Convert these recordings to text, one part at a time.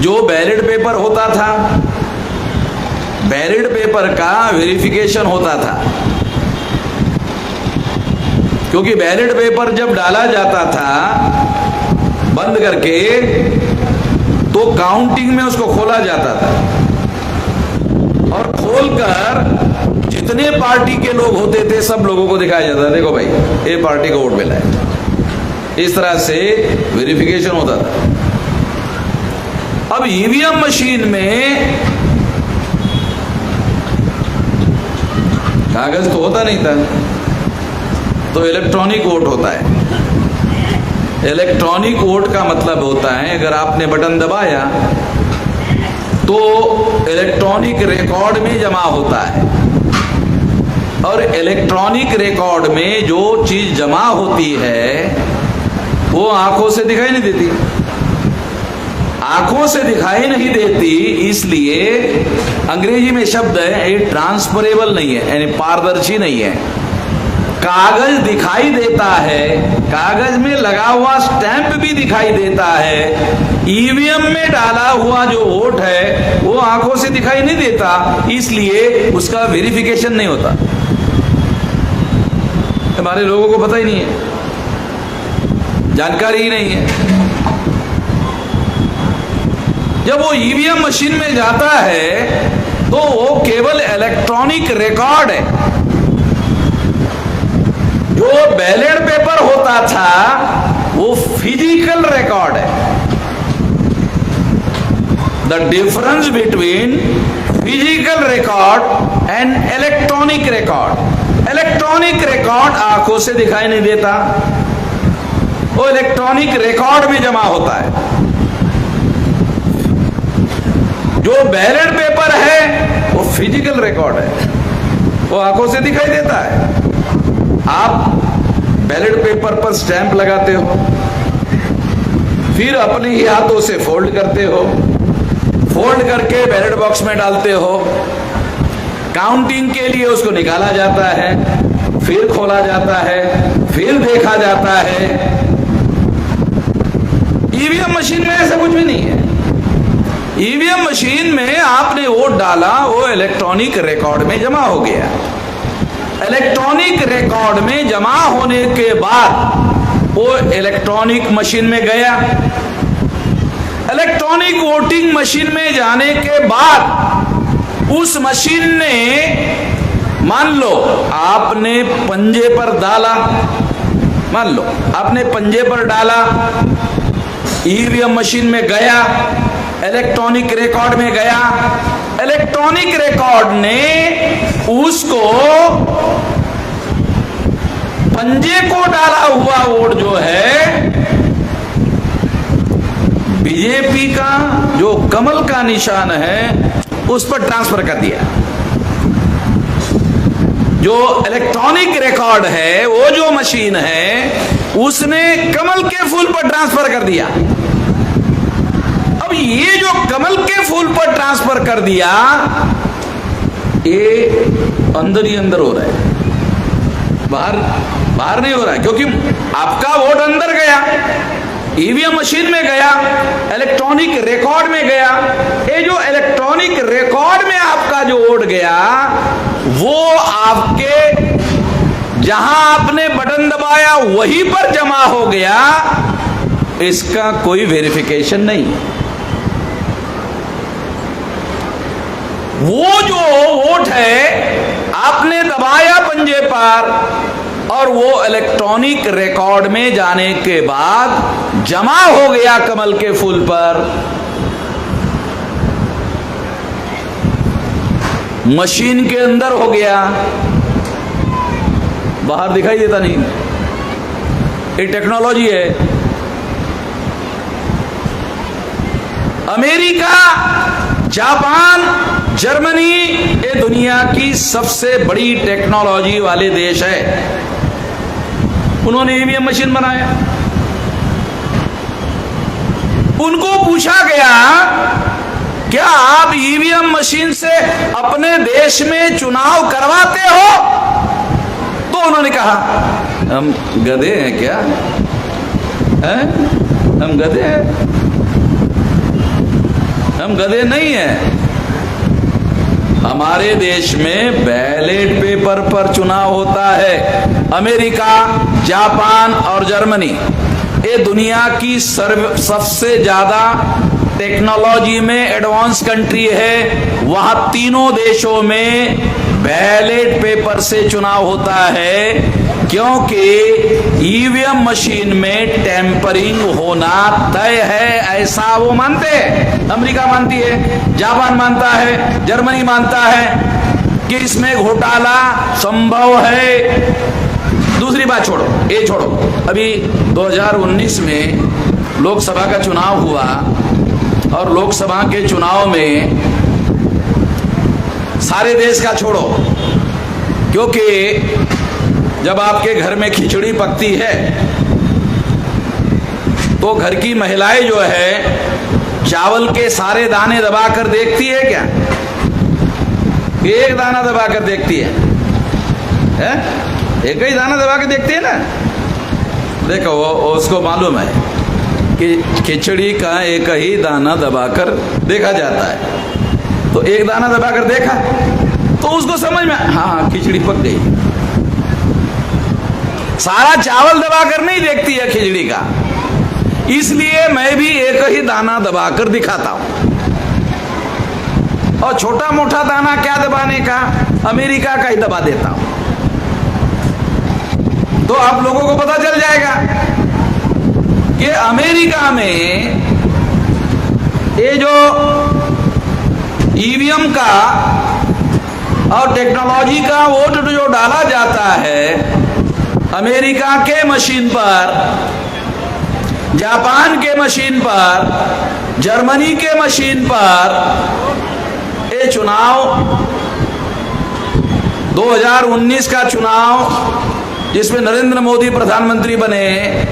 जो ballot paper होता था, बैलेट पेपर का वेरिफिकेशन होता था, क्योंकि बैलेट पेपर जब डाला जाता था बंद करके तो काउंटिंग में उसको खोला जाता था, और खोलकर जितने पार्टी के लोग होते थे सब लोगों को दिखाया जाता था, देखो भाई ये पार्टी को वोट मिला है। इस तरह से वेरिफिकेशन होता था। अब ईवीएम मशीन में कागज तो होता नहीं था, तो इलेक्ट्रॉनिक वोट होता है। इलेक्ट्रॉनिक वोट का मतलब होता है अगर आपने बटन दबाया तो इलेक्ट्रॉनिक रिकॉर्ड में जमा होता है, और इलेक्ट्रॉनिक रिकॉर्ड में जो चीज जमा होती है वो आंखों से दिखाई नहीं देती। आंखों से दिखाई नहीं देती, इसलिए अंग्रेजी में शब्द है ये ट्रांसफरेबल नहीं है, यानी पारदर्शी नहीं है। कागज दिखाई देता है, कागज में लगा हुआ स्टैंप भी दिखाई देता है, ईवीएम में डाला हुआ जो वोट है वो आंखों से दिखाई नहीं देता, इसलिए उसका वेरिफिकेशन नहीं होता। हमारे लोगों को पता ही नहीं है, जानकारी ही नहीं है। जब वो ईवीएम मशीन में जाता है तो वो केवल इलेक्ट्रॉनिक रिकॉर्ड है। जो बैलेट पेपर होता था वो फिजिकल रिकॉर्ड है। The difference between physical record and electronic record. Electronic record आंखों से दिखाई नहीं देता, वो इलेक्ट्रॉनिक रिकॉर्ड में जमा होता है। जो बैलेट पेपर है वो फिजिकल रिकॉर्ड है, वो आंखों से दिखाई देता है। आप बैलेट पेपर पर स्टैंप लगाते हो, फिर अपने ही हाथों से फोल्ड करते हो, फोल्ड करके बैलेट बॉक्स में डालते हो, काउंटिंग के लिए उसको निकाला जाता है, फिर खोला जाता है, फिर देखा जाता है। ईवीएम मशीन में ऐसा कुछ भी नहीं है। ईवीएम मशीन में आपने वोट डाला, वो इलेक्ट्रॉनिक रिकॉर्ड में जमा हो गया। इलेक्ट्रॉनिक रिकॉर्ड में जमा होने के बाद वो इलेक्ट्रॉनिक मशीन में गया। इलेक्ट्रॉनिक वोटिंग मशीन में जाने के बाद उस मशीन ने, मान लो आपने पंजे पर डाला, मान लो आपने पंजे पर डाला, ईवीएम मशीन में गया, इलेक्ट्रॉनिक रिकॉर्ड में गया। इलेक्ट्रॉनिक रिकॉर्ड ने उसको पंजे को डाला हुआ वोट जो है बीजेपी का जो कमल का निशान है उस पर ट्रांसफर कर दिया। जो इलेक्ट्रॉनिक रिकॉर्ड है, वो जो मशीन है, उसने कमल के फूल पर ट्रांसफर कर दिया। अब ये जो कमल के फूल पर ट्रांसफर कर दिया, ये अंदर ही अंदर हो रहा है, बाहर नहीं हो रहा है, क्योंकि आपका वोट अंदर गया, ईवीएम मशीन में गया, इलेक्ट्रॉनिक रिकॉर्ड में गया। ये जो इलेक्ट्रॉनिक रिकॉर्ड में आपका जो वोट गया, वो आपके जहां आपने बटन दबाया वहीं पर जमा हो गया। इसका कोई वेरिफिकेशन नहीं। वो जो वोट है आपने दबाया पंजे पर, और वो इलेक्ट्रॉनिक रिकॉर्ड में जाने के बाद जमा हो गया कमल के फूल पर। मशीन के अंदर हो गया, बाहर दिखाई देता नहीं। ये टेक्नोलॉजी है। अमेरिका, जापान, जर्मनी, ये दुनिया की सबसे बड़ी टेक्नोलॉजी वाले देश है। उन्होंने ईवीएम मशीन बनाया। उनको पूछा गया, क्या आप ईवीएम मशीन से अपने देश में चुनाव करवाते हो? तो उन्होंने कहा, हम गधे हैं क्या? हैं? हम गधे हैं? हम गधे नहीं हैं। हमारे देश में बैलेट पेपर पर चुनाव होता है। अमेरिका, जापान और जर्मनी ये दुनिया की सबसे ज्यादा टेक्नोलॉजी में एडवांस कंट्री है। वहां तीनों देशों में बैलेट पेपर से चुनाव होता है, क्योंकि ईवीएम मशीन में टेम्परिंग होना तय है, ऐसा वो मानते हैं। अमेरिका मानती है, जापान मानता है, जर्मनी मानता है कि इसमें घोटाला संभव है। दूसरी बात छोड़ो, ये छोड़ो, अभी 2019 में लोकसभा का चुनाव हुआ और लोकसभा के चुनाव में सारे देश का छोड़ो, क्योंकि जब आपके घर में खिचड़ी पकती है तो घर की महिलाएं जो है चावल के सारे दाने दबाकर देखती है क्या? एक दाना दबाकर देखती है? एक ही दाना दबा के देखती है ना। देखो वो उसको मालूम है कि खिचड़ी का एक ही दाना दबाकर देखा जाता है। तो एक दाना दबाकर देखा तो उसको समझ में, हाँ खिचड़ी पक गई। सारा चावल दबाकर नहीं देखती है खिचड़ी का, इसलिए मैं भी एक ही दाना दबाकर दिखाता हूं। और छोटा मोटा दाना क्या दबाने का, अमेरिका का ही दबा देता हूं। तो आप लोगों को पता चल जाएगा कि अमेरिका में ये जो ईवीएम का और टेक्नोलॉजी का वोट जो डाला जाता है, अमेरिका के मशीन पर, जापान के मशीन पर, जर्मनी के मशीन पर ये चुनाव 2019 का चुनाव जिसमें नरेंद्र मोदी प्रधानमंत्री बने,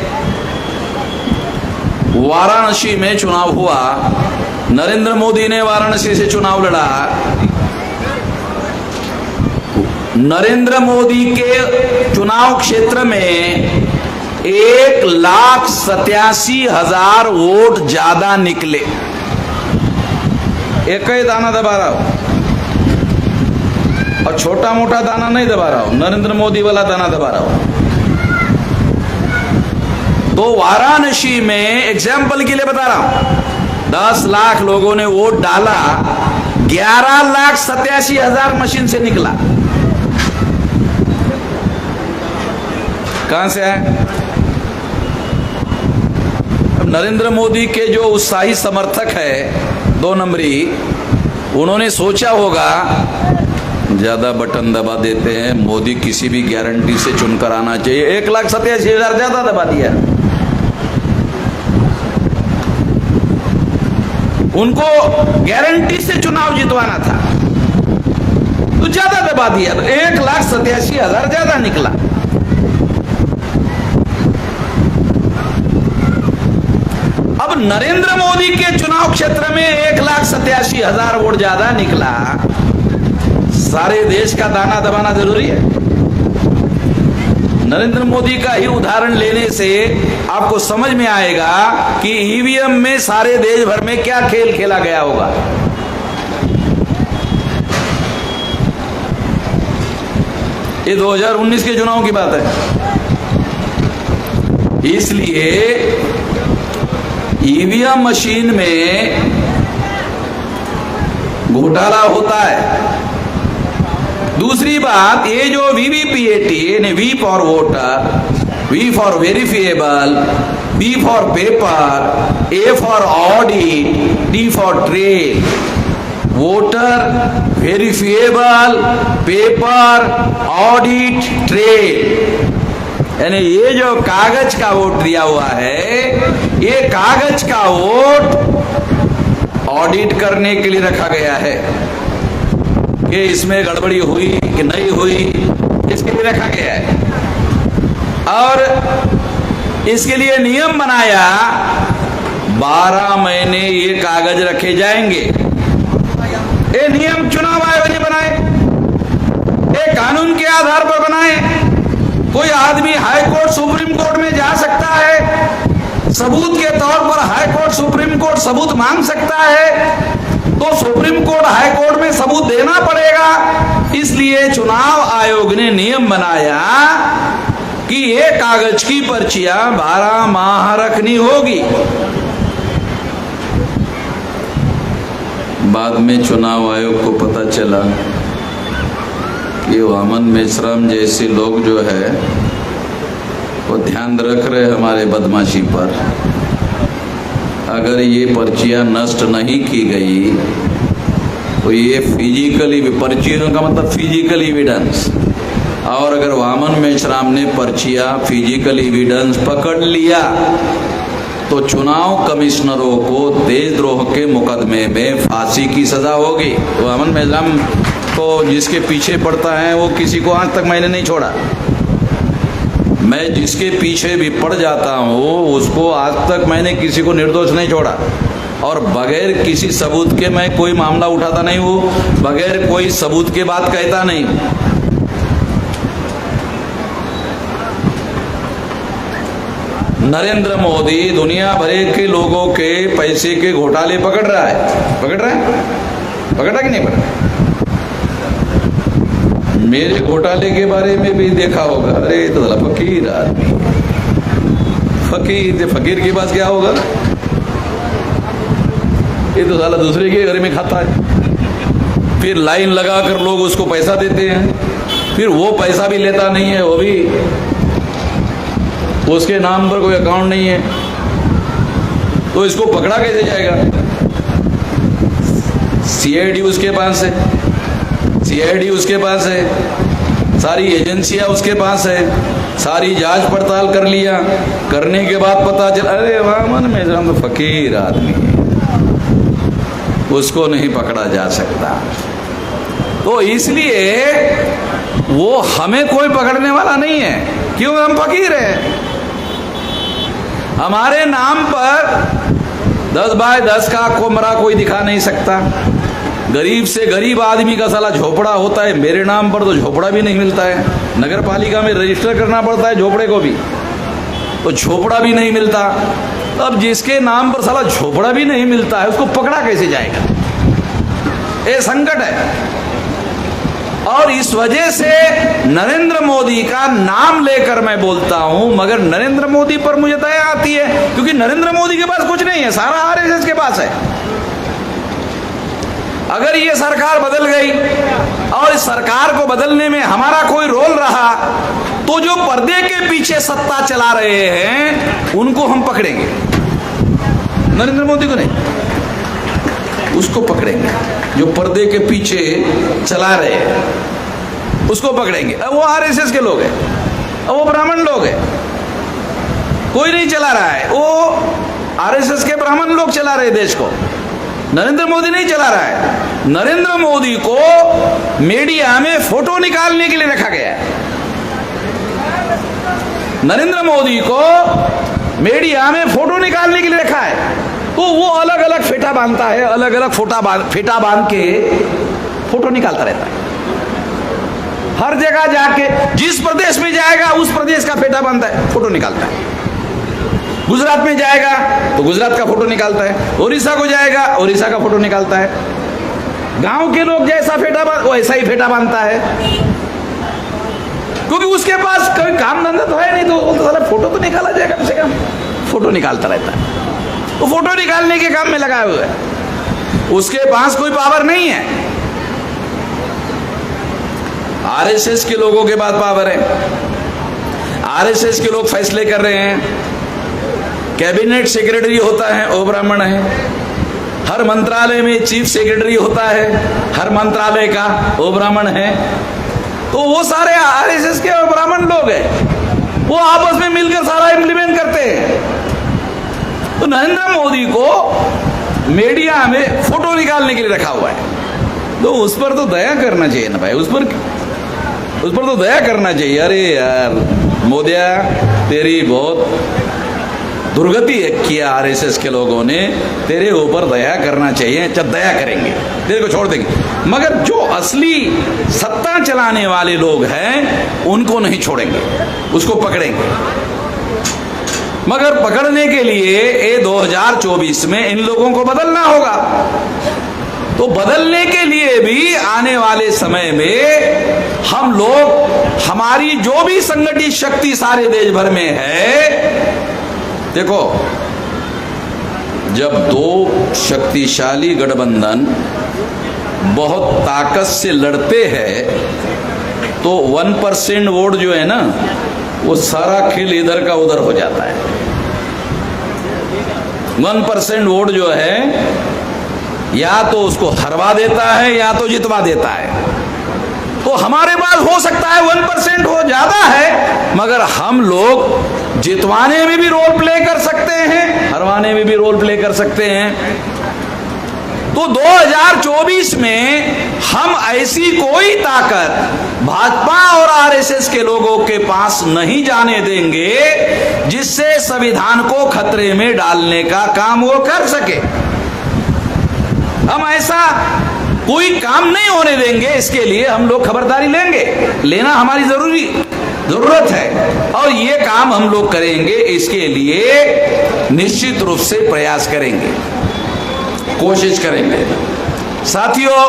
वाराणसी में चुनाव हुआ। नरेंद्र मोदी ने वाराणसी से चुनाव लड़ा। नरेंद्र मोदी के चुनाव क्षेत्र में 1,87,000 वोट ज्यादा निकले। एक ही दाना दबा रहा हूं और छोटा मोटा दाना नहीं दबा रहा हूं, नरेंद्र मोदी वाला दाना दबा रहा हूं। तो वाराणसी में एग्जाम्पल के लिए बता रहा हूं, 10 लाख लोगों ने वोट डाला, 11,87,000 मशीन से निकला। कहां से है? अब नरेंद्र मोदी के जो उत्साही समर्थक है 2 नंबरी, उन्होंने सोचा होगा ज्यादा बटन दबा देते हैं, मोदी किसी भी गारंटी से चुनकर आना चाहिए। 1,87,000 ज्यादा दबा दिया। उनको गारंटी से चुनाव जितवाना था तो ज्यादा दबा दिया, 1,87,000 ज्यादा निकला। अब नरेंद्र मोदी के चुनाव क्षेत्र में 1,87,000 वोट ज्यादा निकला। सारे देश का दाना दबाना जरूरी है। नरेंद्र मोदी का ही उदाहरण लेने से आपको समझ में आएगा कि ईवीएम में सारे देश भर में क्या खेल खेला गया होगा। ये 2019 के चुनाव की बात है। इसलिए ईवीएम मशीन में घोटाला होता है। दूसरी बात, ये जो वीवीपीएटी यानी V for voter, V for verifiable, B for paper, A for audit, D for trail, voter, verifiable, paper, audit, trail, यानी ये जो कागज का वोट दिया हुआ है, ये कागज का वोट ऑडिट करने के लिए रखा गया है कि इसमें गड़बड़ी हुई कि नहीं हुई, इसके लिए रखा गया है। और इसके लिए नियम बनाया, 12 महीने ये कागज रखे जाएंगे। ये नियम चुनाव आयोग ने बनाए, ये कानून के आधार पर बनाए। कोई आदमी हाई कोर्ट, सुप्रीम कोर्ट में जा सकता है, सबूत के तौर पर हाई कोर्ट सुप्रीम कोर्ट सबूत मांग सकता है, तो सुप्रीम कोर्ट हाई कोर्ट में सबूत देना पड़ेगा। इसलिए चुनाव आयोग ने नियम बनाया कि ये कागज की पर्चियां 12 माह रखनी होगी। बाद में चुनाव आयोग को पता चला कि वामन मेश्राम जैसे लोग जो है वो ध्यान रख रहे हमारे बदमाशी पर। अगर ये पर्चियां नष्ट नहीं की गई तो ये फिजिकली, पर्चियों का मतलब फिजिकल एविडेंस, और अगर वामन मेश्राम ने पर्चियां फिजिकल एविडेंस पकड़ लिया तो चुनाव कमिश्नरों को देशद्रोह के मुकदमे में फांसी की सजा होगी। वामन मेश्राम को जिसके पीछे पड़ता है वो किसी को आज तक मैंने नहीं छोड़ा। मैं जिसके पीछे भी पड़ जाता हूँ उसको आज तक मैंने किसी को निर्दोष नहीं छोड़ा, और बगैर किसी सबूत के मैं कोई मामला उठाता नहीं हूँ, बगैर कोई सबूत के बात कहता नहीं। नरेंद्र मोदी दुनिया भर के लोगों के पैसे के घोटाले पकड़ रहा है, पकड़ रहा कि नहीं पकड़ रहा? मेरे घोटाले के बारे में भी देखा होगा। अरे तो फकीर आदमी, फकीर के पास क्या होगा? ये तो साला दूसरे के घर में खाता है, फिर लाइन लगाकर लोग उसको पैसा देते हैं, फिर वो पैसा भी लेता नहीं है, वो भी उसके नाम पर कोई अकाउंट नहीं है, तो इसको पकड़ा कैसे जाएगा? सीआईडी उसके पास है, सीआईडी उसके पास है, सारी एजेंसियां उसके पास है, सारी जांच पड़ताल कर लिया, करने के बाद पता चला अरे वामन मेश्राम तो फकीर आदमी है, उसको नहीं पकड़ा जा सकता। तो इसलिए वो हमें कोई पकड़ने वाला नहीं है, क्यों? हम फकीर हैं। हमारे नाम पर 10 बाय 10 का कमरा कोई दिखा नहीं सकता। गरीब से गरीब आदमी का साला झोपड़ा होता है, मेरे नाम पर तो झोपड़ा भी नहीं मिलता है, नगर पालिका में रजिस्टर करना पड़ता है झोपड़े को भी, तो झोपड़ा भी नहीं मिलता। अब जिसके नाम पर साला झोपड़ा भी नहीं मिलता है उसको पकड़ा कैसे जाएगा? ये संकट है। और इस वजह से नरेंद्र मोदी का नाम लेकर मैं बोलता हूं, मगर नरेंद्र मोदी पर मुझे दया आती है, क्योंकि नरेंद्र मोदी के पास कुछ नहीं है, सारा आरएसएस के पास है। अगर ये सरकार बदल गई और इस सरकार को बदलने में हमारा कोई रोल रहा तो जो पर्दे के पीछे सत्ता चला रहे हैं उनको हम पकड़ेंगे, नरेंद्र मोदी को नहीं, उसको पकड़ेंगे। जो पर्दे के पीछे चला रहे हैं उसको पकड़ेंगे। अब वो आरएसएस के लोग हैं, अब वो ब्राह्मण लोग हैं, कोई नहीं चला रहा है, वो आरएसएस के ब्राह्मण लोग चला रहे देश को, नरेंद्र मोदी नहीं चला रहा है। नरेंद्र मोदी को मीडिया में फोटो निकालने के लिए रखा गया है, नरेंद्र मोदी को मीडिया में फोटो निकालने के लिए रखा है, तो वो अलग अलग फेटा बांधता है, अलग अलग फेटा बांध के फोटो निकालता रहता है। हर जगह जाके जिस प्रदेश में जाएगा उस प्रदेश का फेटा बांधता है, फोटो निकालता है। गुजरात में जाएगा तो गुजरात का फोटो निकालता है, उड़ीसा को जाएगा उड़ीसा का फोटो निकालता है। गांव के लोग जैसा फेटा वो ऐसा ही फेटा बांधता है, क्योंकि उसके पास कोई काम धंधा तो है नहीं, तो वो तो साला फोटो तो निकाला जाएगा, कम से कम फोटो निकालता रहता है। वो फोटो निकालने के काम में लगा हुआ है, उसके पास कोई पावर नहीं है। आरएसएस के लोगों के पास पावर है, आरएसएस के लोग फैसले कर रहे हैं। कैबिनेट सेक्रेटरी होता है वो ब्राह्मण है, हर मंत्रालय में चीफ सेक्रेटरी होता है हर मंत्रालय का वो ब्राह्मण है, तो वो सारे आरएसएस के ब्राह्मण लोग हैं, वो आपस में मिलकर सारा इंप्लीमेंट करते हैं। तो नरेंद्र मोदी को मीडिया में फोटो निकालने के लिए रखा हुआ है, तो उस पर तो दया करना चाहिए ना भाई, उस पर तो दया करना चाहिए। अरे यार मोदिया, तेरी बहुत दुर्गति किया आरएसएस के लोगों ने, तेरे ऊपर दया करना चाहिए। जब दया करेंगे तेरे को छोड़ देंगे, मगर जो असली सत्ता चलाने वाले लोग हैं उनको नहीं छोड़ेंगे, उसको पकड़ेंगे। मगर पकड़ने के लिए ये 2024 में इन लोगों को बदलना होगा। तो बदलने के लिए भी आने वाले समय में हम लोग, हमारी जो भी संगठित शक्ति सारे देश भर में है, देखो जब दो शक्तिशाली गठबंधन बहुत ताकत से लड़ते हैं तो 1% वोट जो है ना, वो सारा खेल इधर का उधर हो जाता है। 1% वोट जो है या तो उसको हरवा देता है या तो जितवा देता है। तो हमारे पास हो सकता है 1% हो, ज्यादा है, मगर हम लोग जितवाने में भी रोल प्ले कर सकते हैं, हरवाने में भी रोल प्ले कर सकते हैं। तो 2024 में हम ऐसी कोई ताकत भाजपा और आरएसएस के लोगों के पास नहीं जाने देंगे जिससे संविधान को खतरे में डालने का काम वो कर सके। हम ऐसा कोई काम नहीं होने देंगे, इसके लिए हम लोग खबरदारी लेंगे, लेना हमारी जरूरत है और ये काम हम लोग करेंगे। इसके लिए निश्चित रूप से प्रयास करेंगे, कोशिश करेंगे। साथियों,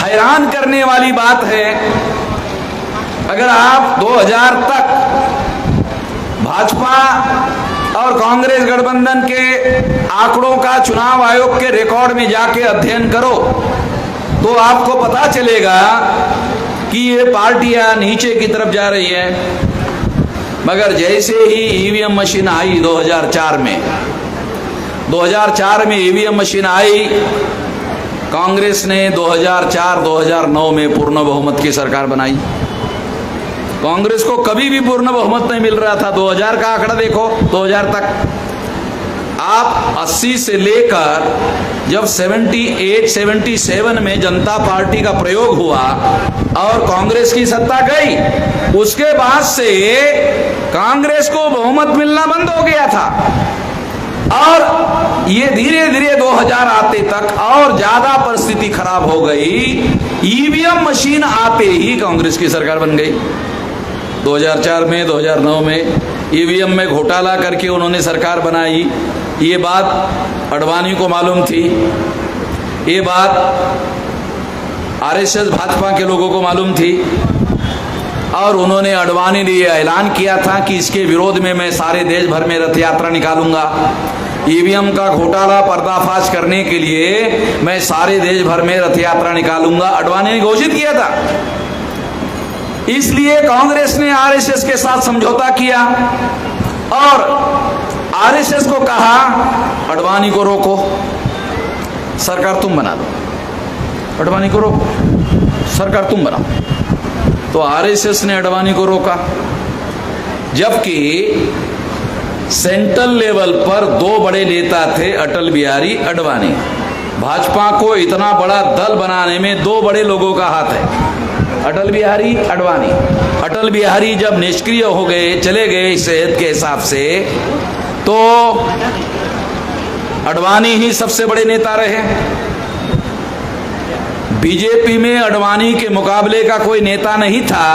हैरान करने वाली बात है, अगर आप 2000 तक भाजपा और कांग्रेस गठबंधन के आंकड़ों का चुनाव आयोग के रिकॉर्ड में जाके अध्ययन करो तो आपको पता चलेगा कि ये पार्टियां नीचे की तरफ जा रही हैं। मगर जैसे ही ईवीएम मशीन आई 2004 में ईवीएम मशीन आई, कांग्रेस ने 2004-2009 में पूर्ण बहुमत की सरकार बनाई। कांग्रेस को कभी भी पूर्ण बहुमत नहीं मिल रहा था। 2000 का आंकड़ा देखो, 2000 तक आप 80 से लेकर जब 78-77 में जनता पार्टी का प्रयोग हुआ और कांग्रेस की सत्ता गई, उसके बाद से कांग्रेस को बहुमत मिलना बंद हो गया था और ये धीरे धीरे 2000 आते तक और ज्यादा परिस्थिति खराब हो गई। ईवीएम मशीन आते ही कांग्रेस की सरकार बन गई। 2004 में 2009 में ईवीएम में घोटाला करके उन्होंने सरकार बनाई। ये बात अडवाणी को मालूम थी, ये बात आरएसएस भाजपा के लोगों को मालूम थी और उन्होंने, अडवाणी ने यह ऐलान किया था कि इसके विरोध में मैं सारे देश भर में रथ यात्रा निकालूंगा। ईवीएम का घोटाला पर्दाफाश करने के लिए मैं सारे देश भर में रथ यात्रा निकालूंगा, अडवाणी ने घोषित किया था। इसलिए कांग्रेस ने आरएसएस के साथ समझौता किया और आरएसएस को कहा अडवाणी को रोको, सरकार तुम बना लो, अडवाणी को रोको, सरकार तुम बनाओ। तो आरएसएस ने अडवाणी को रोका, जबकि सेंट्रल लेवल पर दो बड़े नेता थे, अटल बिहारी अडवाणी। भाजपा को इतना बड़ा दल बनाने में दो बड़े लोगों का हाथ है, अटल बिहारी अडवाणी। अटल बिहारी जब निष्क्रिय हो गए, चले गए सेहत के हिसाब से, तो अडवाणी ही सबसे बड़े नेता रहे। बीजेपी में अडवाणी के मुकाबले का कोई नेता नहीं था।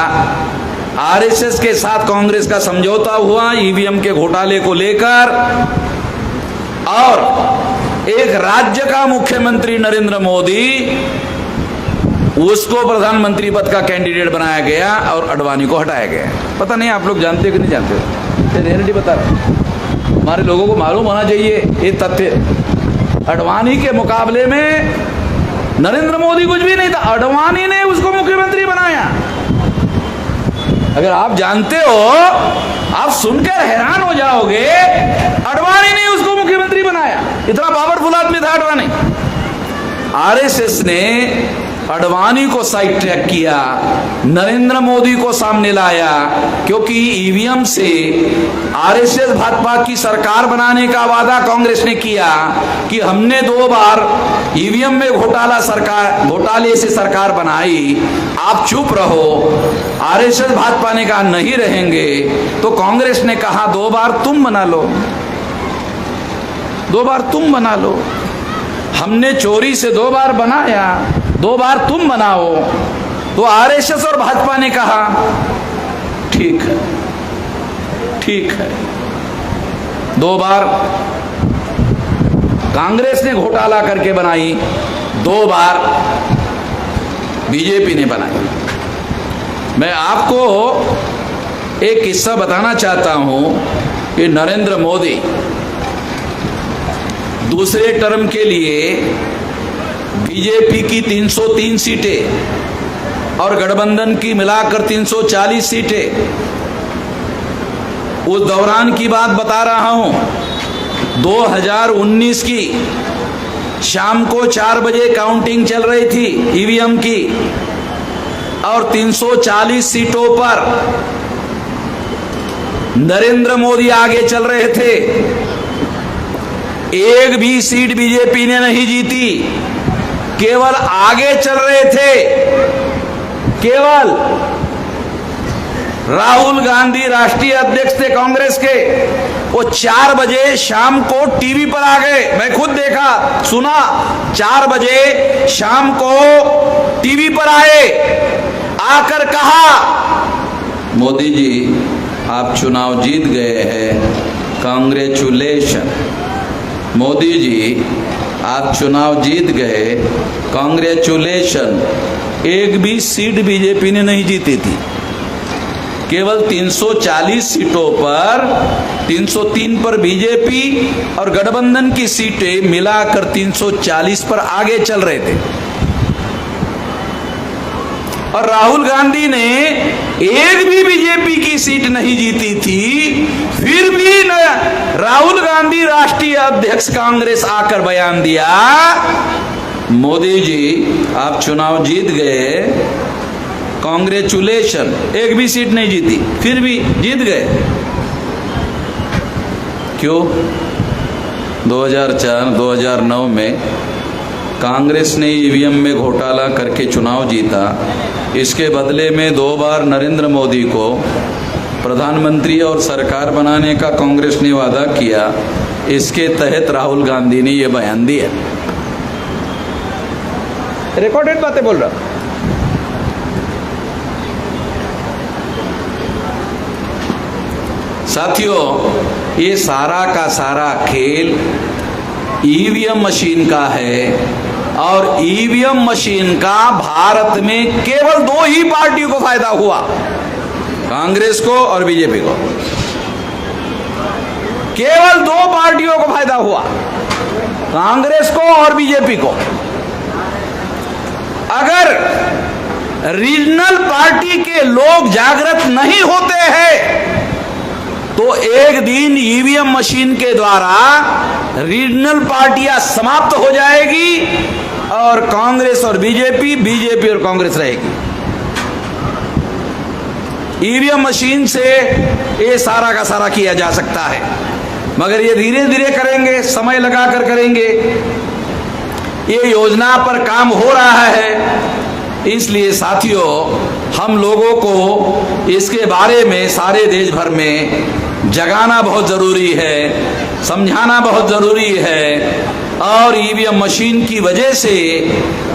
आरएसएस के साथ कांग्रेस का समझौता हुआ ईवीएम के घोटाले को लेकर और एक राज्य का मुख्यमंत्री नरेंद्र मोदी, उसको प्रधानमंत्री पद का कैंडिडेट बनाया गया और अडवाणी को हटाया गया। पता नहीं आप लोग जानते हो कि नहीं जानते हो, रियलिटी बता रहा, हमारे लोगों को मालूम होना चाहिए ये तथ्य। अडवाणी के मुकाबले में नरेंद्र मोदी कुछ भी नहीं था, अडवाणी ने उसको मुख्यमंत्री बनाया। अगर आप जानते हो, आप सुनकर हैरान हो जाओगे, अडवाणी ने उसको मुख्यमंत्री बनाया। इतना पावरफुल आदमी था अडवाणी। आरएसएस ने अडवाणी को साइड ट्रैक किया, नरेंद्र मोदी को सामने लाया, क्योंकि ईवीएम से आरएसएस भाजपा की सरकार बनाने का वादा कांग्रेस ने किया कि हमने 2 बार ईवीएम में घोटाले से सरकार बनाई, आप चुप रहो। आरएसएस भाजपा ने कहा नहीं रहेंगे, तो कांग्रेस ने कहा 2 बार तुम बना लो, 2 बार तुम बना लो। हमने चोरी से 2 बार बनाया, 2 बार तुम बनाओ। तो आरएसएस और भाजपा ने कहा ठीक है, ठीक है। 2 बार कांग्रेस ने घोटाला करके बनाई, 2 बार बीजेपी ने बनाई। मैं आपको एक किस्सा बताना चाहता हूं कि नरेंद्र मोदी दूसरे टर्म के लिए बीजेपी की 303 सीटें और गठबंधन की मिलाकर 340 सीटें, उस दौरान की बात बता रहा हूं, 2019 की शाम को 4 बजे काउंटिंग चल रही थी ईवीएम की और 340 सीटों पर नरेंद्र मोदी आगे चल रहे थे। एक भी सीट बीजेपी ने नहीं जीती, केवल आगे चल रहे थे। केवल राहुल गांधी राष्ट्रीय अध्यक्ष थे कांग्रेस के, वो 4 बजे शाम को टीवी पर आ गए। मैं खुद देखा, सुना। 4 बजे शाम को टीवी पर आए, आकर कहा, मोदी जी आप चुनाव जीत गए हैं, कांग्रेचुलेशन। मोदी जी आप चुनाव जीत गए, कांग्रेचुलेशन। एक भी सीट बीजेपी ने नहीं जीती थी, केवल 340 सीटों पर 303 पर बीजेपी और गठबंधन की सीटें मिलाकर 340 पर आगे चल रहे थे। और राहुल गांधी ने एक भी बीजेपी की सीट नहीं जीती थी, फिर भी राहुल गांधी राष्ट्रीय अध्यक्ष कांग्रेस आकर बयान दिया, मोदी जी आप चुनाव जीत गए, कांग्रेचुलेशन। एक भी सीट नहीं जीती, फिर भी जीत गए। क्यों? 2004-2009 में कांग्रेस ने ईवीएम में घोटाला करके चुनाव जीता। इसके बदले में 2 बार नरेंद्र मोदी को प्रधानमंत्री और सरकार बनाने का कांग्रेस ने वादा किया। इसके तहत राहुल गांधी ने यह बयान दिया। रिकॉर्डेड बातें बोल रहा। साथियों, ये सारा का सारा खेल ईवीएम मशीन का है और ईवीएम मशीन का भारत में केवल 2 ही पार्टियों को फायदा हुआ, कांग्रेस को और बीजेपी को। केवल 2 पार्टियों को फायदा हुआ, कांग्रेस को और बीजेपी को। अगर रीजनल पार्टी के लोग जागृत नहीं होते हैं तो एक दिन ईवीएम मशीन के द्वारा रीजनल पार्टियां समाप्त हो जाएगी और कांग्रेस और बीजेपी और कांग्रेस रहेगी। ईवीएम मशीन से ये सारा का सारा किया जा सकता है, मगर ये धीरे धीरे करेंगे, समय लगाकर करेंगे। ये योजना पर काम हो रहा है। इसलिए साथियों, हम लोगों को इसके बारे में सारे देश भर में जगाना बहुत जरूरी है, समझाना बहुत जरूरी है। और ईवीएम मशीन की वजह से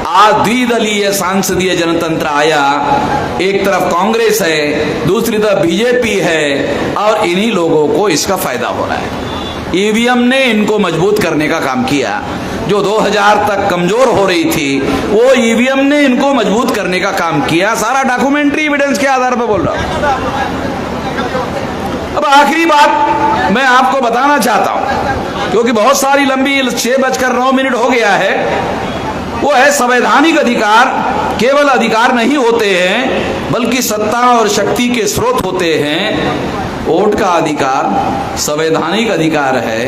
आज द्विदलीय सांसदीय जनतंत्र आया। एक तरफ कांग्रेस है, दूसरी तरफ बीजेपी है और इन्हीं लोगों को इसका फायदा हो रहा है। ईवीएम ने इनको मजबूत करने का काम किया। जो 2000 तक कमजोर हो रही थी, वो ईवीएम ने इनको मजबूत करने का काम किया। सारा डॉक्यूमेंट्री एविडेंस के आधार पर बोल रहा हूं। अब आखिरी बात मैं आपको बताना चाहता हूं, क्योंकि बहुत सारी लंबी 6:09 हो गया है, वो है संवैधानिक अधिकार। केवल अधिकार नहीं होते हैं, बल्कि सत्ता और शक्ति के स्रोत होते हैं। वोट का अधिकार संवैधानिक अधिकार है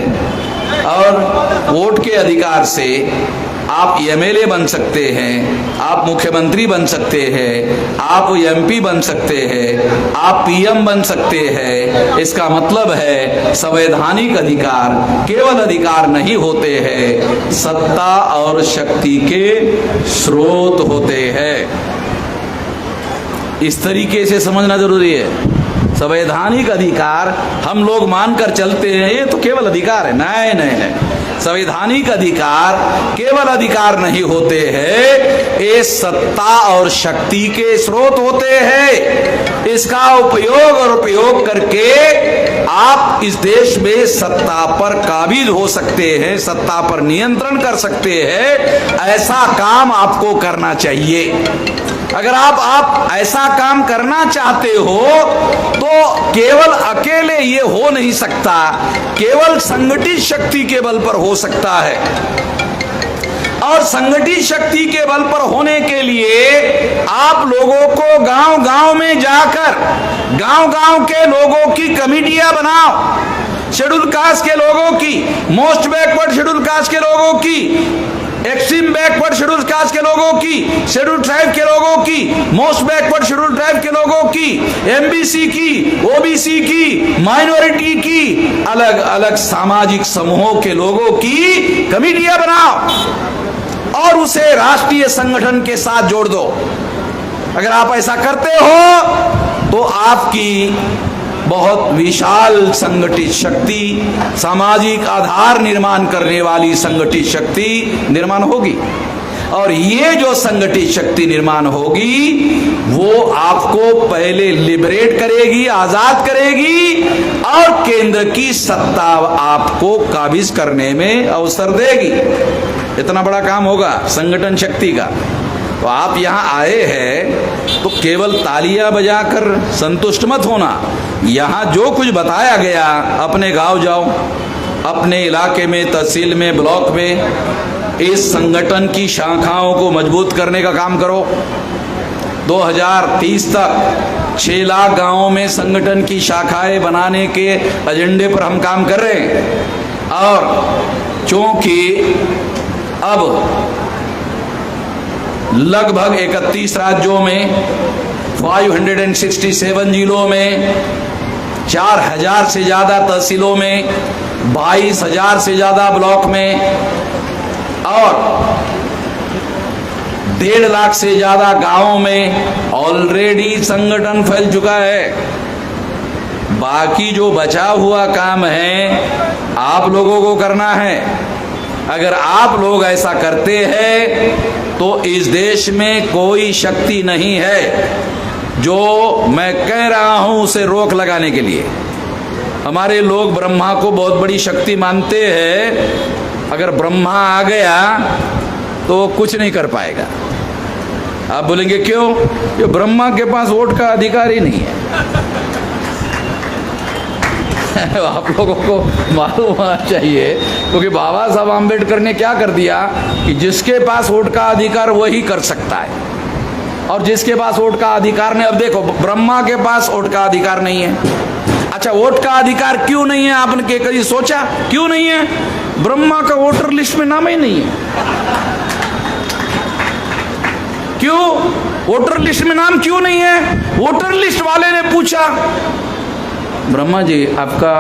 और वोट के अधिकार से आप एमएलए बन सकते हैं, आप मुख्यमंत्री बन सकते हैं, आप एमपी बन सकते हैं, आप पीएम बन सकते हैं। इसका मतलब है संवैधानिक अधिकार केवल अधिकार नहीं होते हैं, सत्ता और शक्ति के स्रोत होते हैं। इस तरीके से समझना जरूरी है। संवैधानिक अधिकार हम लोग मानकर चलते हैं, ये तो केवल अधिकार है। नहीं नहीं नहीं, संवैधानिक अधिकार केवल अधिकार नहीं होते हैं, ये सत्ता और शक्ति के स्रोत होते हैं। इसका उपयोग और उपयोग करके आप इस देश में सत्ता पर काबिज हो सकते हैं, सत्ता पर नियंत्रण कर सकते हैं। ऐसा काम आपको करना चाहिए। अगर आप ऐसा काम करना चाहते हो तो केवल अकेले ये हो नहीं सकता, केवल संगठित शक्ति के बल पर हो सकता है। और संगठित शक्ति के बल पर होने के लिए आप लोगों को गांव-गांव में जाकर गांव-गांव के लोगों की कमेटियां बनाओ, शेड्यूल कास्ट के लोगों की, मोस्ट बैकवर्ड शेड्यूल कास्ट के लोगों की, एक्सट्रीम बैकवर्ड शेड्यूल कास्ट के लोगों की, शेड्यूल ट्राइब के लोगों की, मोस्ट बैकवर्ड शेड्यूल ट्राइब के लोगों की, एमबीसी की, ओबीसी की, माइनॉरिटी की, अलग अलग सामाजिक समूहों के लोगों की कमेटियां बनाओ और उसे राष्ट्रीय संगठन के साथ जोड़ दो। अगर आप ऐसा करते हो तो आपकी बहुत विशाल संगठित शक्ति, सामाजिक आधार निर्माण करने वाली संगठित शक्ति निर्माण होगी। और ये जो संगठित शक्ति निर्माण होगी वो आपको पहले लिबरेट करेगी, आजाद करेगी और केंद्र की सत्ता आपको काबिज करने में अवसर देगी। इतना बड़ा काम होगा संगठन शक्ति का। तो आप यहाँ आए हैं तो केवल तालियां बजाकर संतुष्ट मत होना। यहाँ जो कुछ बताया गया, अपने गांव जाओ, अपने इलाके में, तहसील में, ब्लॉक में इस संगठन की शाखाओं को मजबूत करने का काम करो। 2030 तक 6 लाख गांवों में संगठन की शाखाएं बनाने के एजेंडे पर हम काम कर रहे हैं। और चूंकि अब लगभग 31 राज्यों में 567 जिलों में 4000 से ज्यादा तहसीलों में 22,000 से ज्यादा ब्लॉक में और 1.5 लाख से ज्यादा गांवों में ऑलरेडी संगठन फैल चुका है। बाकी जो बचा हुआ काम है आप लोगों को करना है। अगर आप लोग ऐसा करते हैं तो इस देश में कोई शक्ति नहीं है जो मैं कह रहा हूं उसे रोक लगाने के लिए। हमारे लोग ब्रह्मा को बहुत बड़ी शक्ति मानते हैं। अगर ब्रह्मा आ गया तो कुछ नहीं कर पाएगा। आप बोलेंगे क्यों? ये ब्रह्मा के पास वोट का अधिकार ही नहीं है। आप लोगों को मालूम होना चाहिए, क्योंकि बाबा साहब आम्बेडकर ने क्या कर दिया कि जिसके पास वोट का अधिकार वही कर सकता है और जिसके पास वोट का अधिकार नहीं। अब देखो, ब्रह्मा के पास वोट का अधिकार नहीं है। अच्छा, वोट का अधिकार क्यों नहीं है? आपने कभी सोचा क्यों नहीं है? ब्रह्मा का वोटर लिस्ट में नाम ही नहीं है। क्यों वोटर लिस्ट में नाम क्यों नहीं है? वोटर लिस्ट वाले ने पूछा, ब्रह्मा जी आपका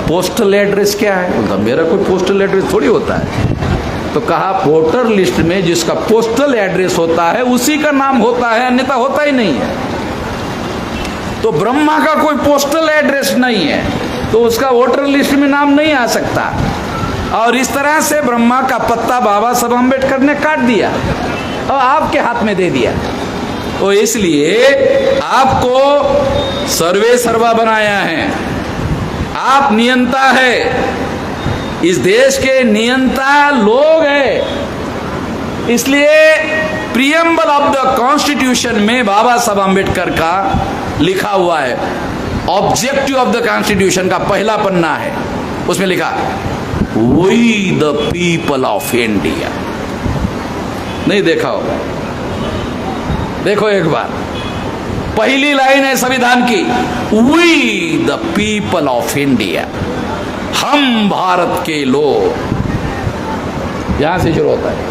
पोस्टल एड्रेस क्या है? बोलता मेरा कोई पोस्टल एड्रेस थोड़ी होता है। तो कहा वोटर लिस्ट में जिसका पोस्टल एड्रेस होता है उसी का नाम होता है, अन्यथा होता ही नहीं है। तो ब्रह्मा का कोई पोस्टल एड्रेस नहीं है तो उसका वोटर लिस्ट में नाम नहीं आ सकता। और इस तरह से ब्रह्मा का पत्ता बाबा साहब अम्बेडकर ने काट दिया और आपके हाथ में दे दिया। तो इसलिए आपको सर्वे सर्वा बनाया है। आप नियंता है, इस देश के नियंता लोग हैं। इसलिए प्रियम्बल ऑफ द कॉन्स्टिट्यूशन में बाबा साहब अम्बेडकर का लिखा हुआ है, ऑब्जेक्टिव ऑफ द कॉन्स्टिट्यूशन का पहला पन्ना है, उसमें लिखा we the people of India. नहीं देखा होगा, देखो एक बार, पहली लाइन है संविधान की, we the people of India, हम भारत के लोग। यहां से शुरू होता है।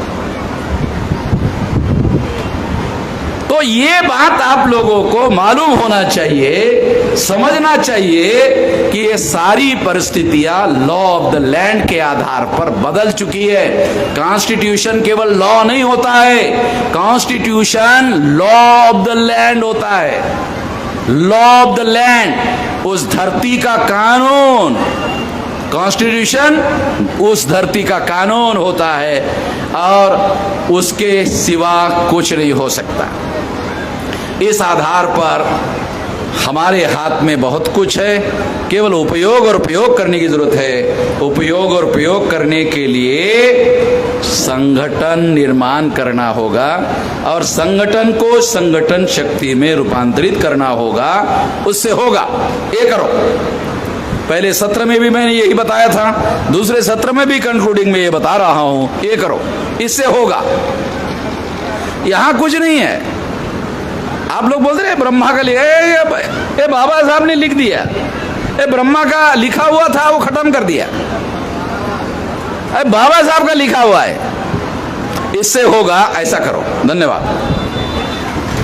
तो ये बात आप लोगों को मालूम होना चाहिए, समझना चाहिए कि ये सारी परिस्थितियां लॉ ऑफ द लैंड के आधार पर बदल चुकी है। कॉन्स्टिट्यूशन केवल लॉ नहीं होता है, constitution law of the land होता है। लॉ ऑफ द लैंड, उस धरती का कानून, कॉन्स्टिट्यूशन उस धरती का कानून होता है और उसके सिवा कुछ नहीं हो सकता। इस आधार पर हमारे हाथ में बहुत कुछ है, केवल उपयोग और प्रयोग करने की जरूरत है। उपयोग और प्रयोग करने के लिए संगठन निर्माण करना होगा और संगठन को संगठन शक्ति में रूपांतरित करना होगा। उससे होगा, ये करो। पहले सत्र में भी मैंने यही बताया था, दूसरे सत्र में भी कंक्लूडिंग में ये बता रहा हूं, ये करो, इससे होगा। यहां कुछ नहीं है। आप लोग बोल रहे ब्रह्मा का लिखा, ये बाबा साहब ने लिख दिया, ये ब्रह्मा का लिखा हुआ था वो खत्म कर दिया, बाबा साहब का लिखा हुआ है, इससे होगा, ऐसा करो। धन्यवाद।